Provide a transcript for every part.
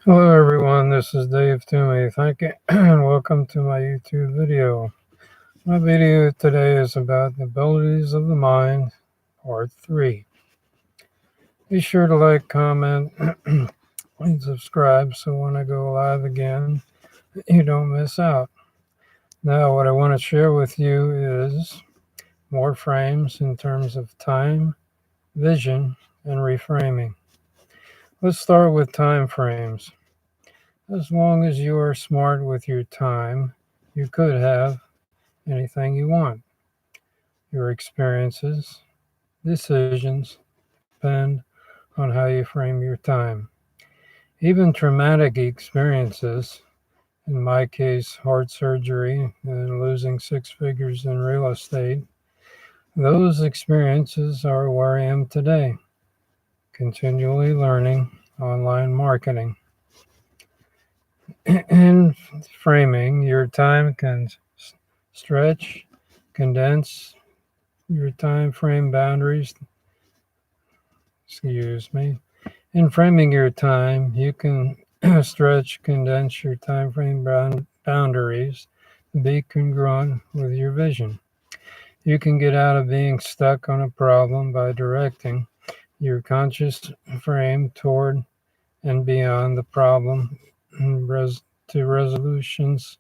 Hello everyone, this is Dave Toomey. Thank you and welcome to my YouTube video. My video today is about the abilities of the mind, part 3. Be sure to like, comment, and subscribe so when I go live again, you don't miss out. Now what I want to share with you is more frames in terms of time, vision, and reframing. Let's start with time frames. As long as you are smart with your time, you could have anything you want. Your experiences, decisions depend on how you frame your time. Even traumatic experiences, in my case, heart surgery and losing 6 figures in real estate, those experiences are where I am today, continually learning online marketing. In framing, your time can stretch, condense your time frame boundaries. In framing your time, you can stretch, condense your time frame boundaries to be congruent with your vision. You can get out of being stuck on a problem by directing your conscious frame toward and beyond the problem to resolutions.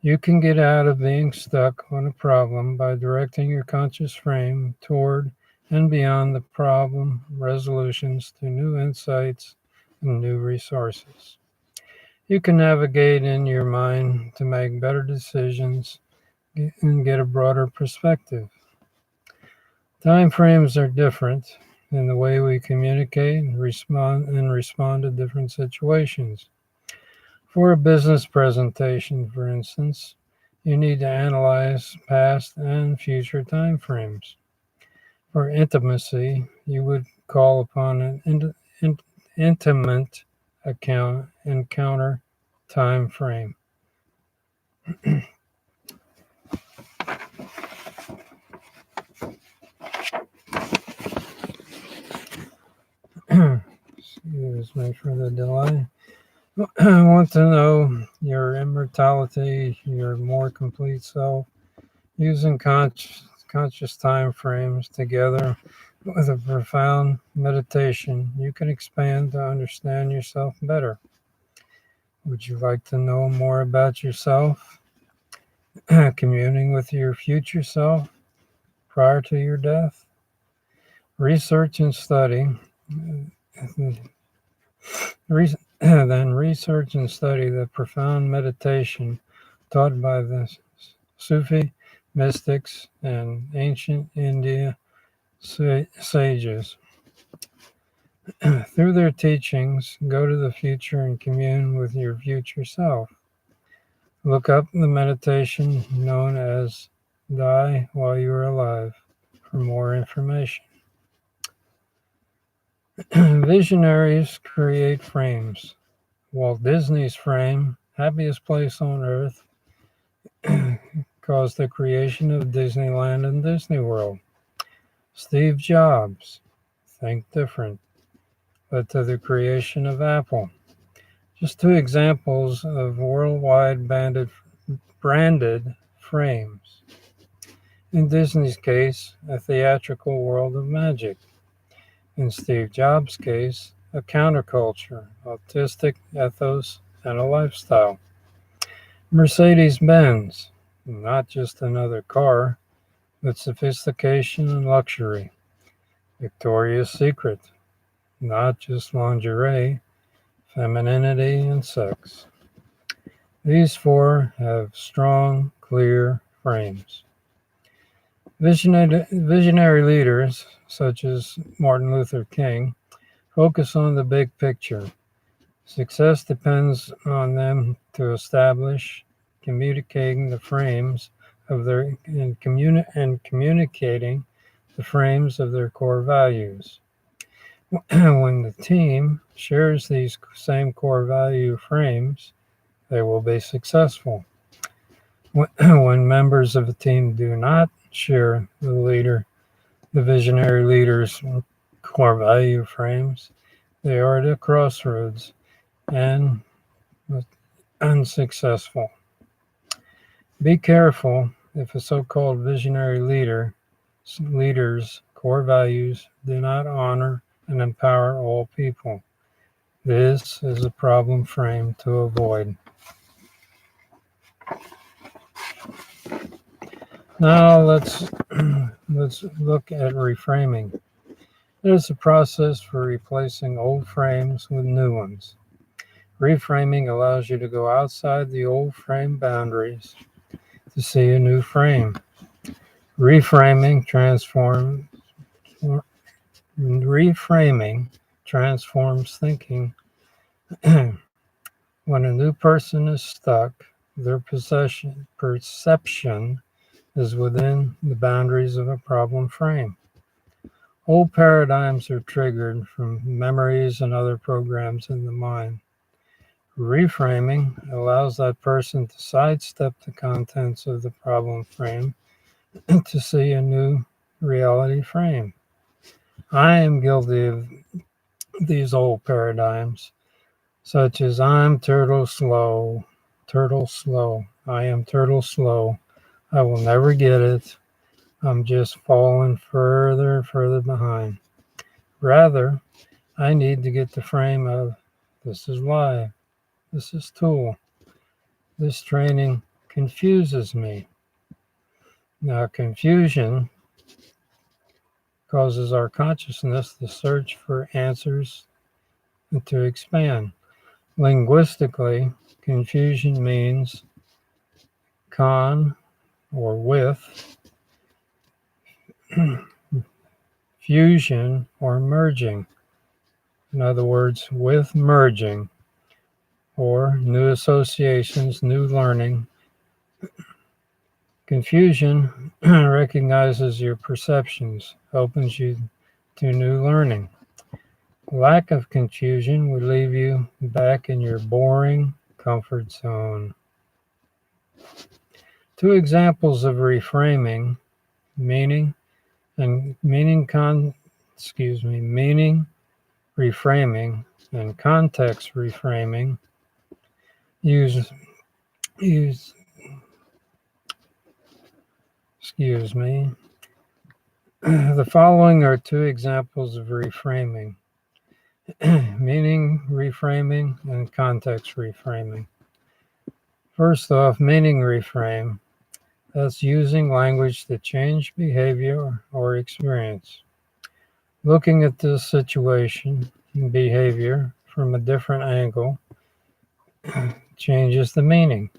You can get out of being stuck on a problem by directing your conscious frame toward and beyond the problem resolutions to new insights and new resources. You can navigate in your mind to make better decisions and get a broader perspective. Time frames are different in the way we communicate and respond to different situations. For a business presentation, for instance, you need to analyze past and future time frames. For intimacy, you would call upon an intimate encounter time frame. Excuse me for the delay. I want to know your immortality, your more complete self, using conscious time frames together with a profound meditation. You can expand to understand yourself better. Would you like to know more about yourself? Communing with your future self prior to your death? Research and study. Then research and study the profound meditation taught by the Sufi mystics and ancient India sages. Through their teachings, go to the future and commune with your future self. Look up the meditation known as Die While You Are Alive for more information. Visionaries create frames. Walt Disney's frame, Happiest Place on Earth, caused the creation of Disneyland and Disney World. Steve Jobs, Think Different, led to the creation of Apple. Just 2 examples of worldwide branded frames. In Disney's case, a theatrical world of magic. In Steve Jobs' case, a counterculture, artistic ethos, and a lifestyle. Mercedes-Benz, not just another car, but sophistication and luxury. Victoria's Secret, not just lingerie, femininity and sex. These 4 have strong, clear frames. Visionary leaders, such as Martin Luther King, focus on the big picture. Success depends on them to establish communicating the frames of their and communicating the frames of their core values. When the team shares these same core value frames, they will be successful. When members of a team do not share the visionary leader's core value frames, They are at a crossroads and unsuccessful. Be careful if a so-called visionary leader's core values do not honor and empower all people. This is a problem frame to avoid. Now let's look at reframing. It is a process for replacing old frames with new ones. Reframing allows you to go outside the old frame boundaries to see a new frame. Reframing transforms thinking. When a new person is stuck, their perception is within the boundaries of a problem frame. Old paradigms are triggered from memories and other programs in the mind. Reframing allows that person to sidestep the contents of the problem frame to see a new reality frame. I am guilty of these old paradigms, such as I'm turtle slow, I am turtle slow, I will never get it, I'm just falling further and further behind. Rather, I need to get the frame of this is live, this is tool, this training confuses me. Now, confusion causes our consciousness to search for answers and to expand. Linguistically, confusion means con or with, fusion or merging. In other words, with merging or new associations, new learning. Confusion recognizes your perceptions, opens you to new learning. Lack of confusion would leave you back in your boring comfort zone. Two examples of reframing, meaning reframing and context reframing use the following are two examples of reframing. Meaning reframing and context reframing. First off, meaning reframe. That's using language to change behavior or experience. Looking at this situation and behavior from a different angle changes the meaning.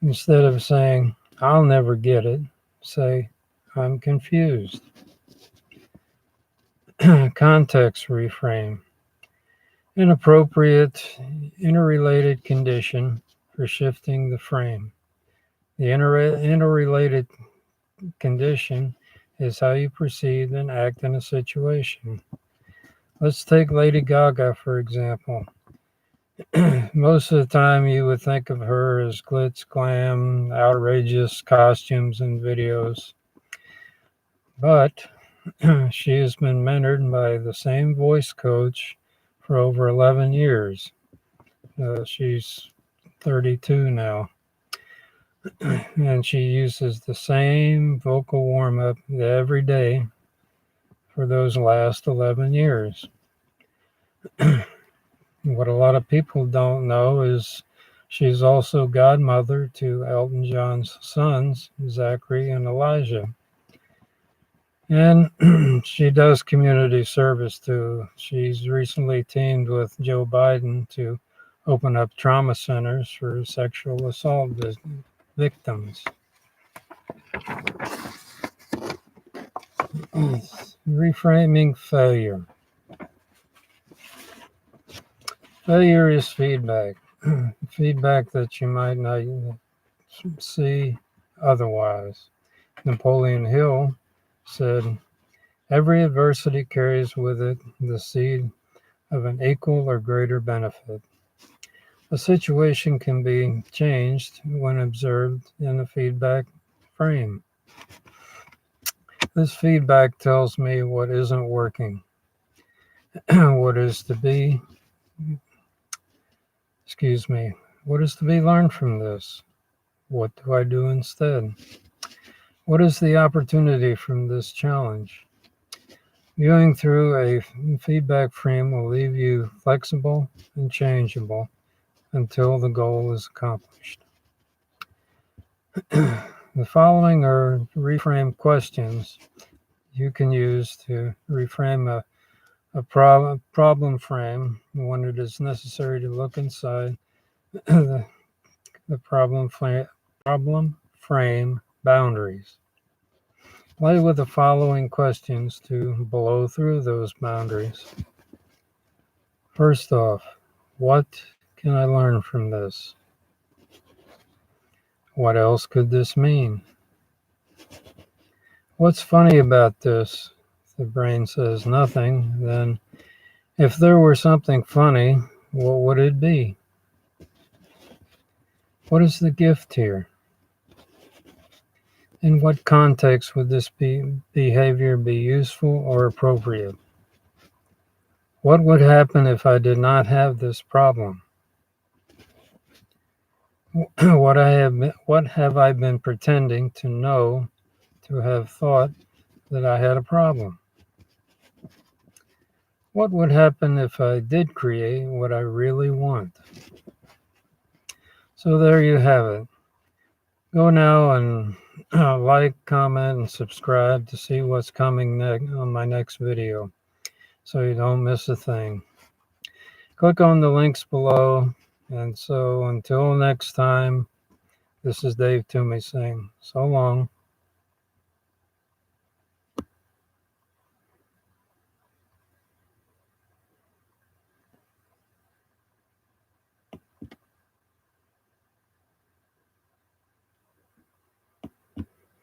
Instead of saying, I'll never get it, say, I'm confused. Context reframe. An appropriate interrelated condition for shifting the frame. The interrelated condition is how you perceive and act in a situation. Let's take Lady Gaga, for example. Most of the time you would think of her as glitz, glam, outrageous costumes and videos. But she has been mentored by the same voice coach for over 11 years. She's 32 now. And she uses the same vocal warm-up every day for those last 11 years. What a lot of people don't know is she's also godmother to Elton John's sons, Zachary and Elijah. And she does community service too. She's recently teamed with Joe Biden to open up trauma centers for sexual assault victims. Reframing failure. Failure is feedback. Feedback that you might not see otherwise. Napoleon Hill said, every adversity carries with it the seed of an equal or greater benefit. A situation can be changed when observed in a feedback frame. This feedback tells me what isn't working. What is to be, what is to be learned from this? What do I do instead? What is the opportunity from this challenge? Viewing through a feedback frame will leave you flexible and changeable until the goal is accomplished. The following are reframe questions you can use to reframe a problem frame when it is necessary to look inside the problem frame boundaries. Play with the following questions to blow through those boundaries. First off, what can I learn from this? What else could this mean? What's funny about this? If the brain says nothing, then if there were something funny, what would it be? What is the gift here? In what context would this behavior be useful or appropriate? What would happen if I did not have this problem? What have I been pretending to know, to have thought that I had a problem? What would happen if I did create what I really want? So there you have it. Go now and like, comment, and subscribe to see what's coming on my next video so you don't miss a thing. Click on the links below. And so until next time, this is Dave Toomey saying so long.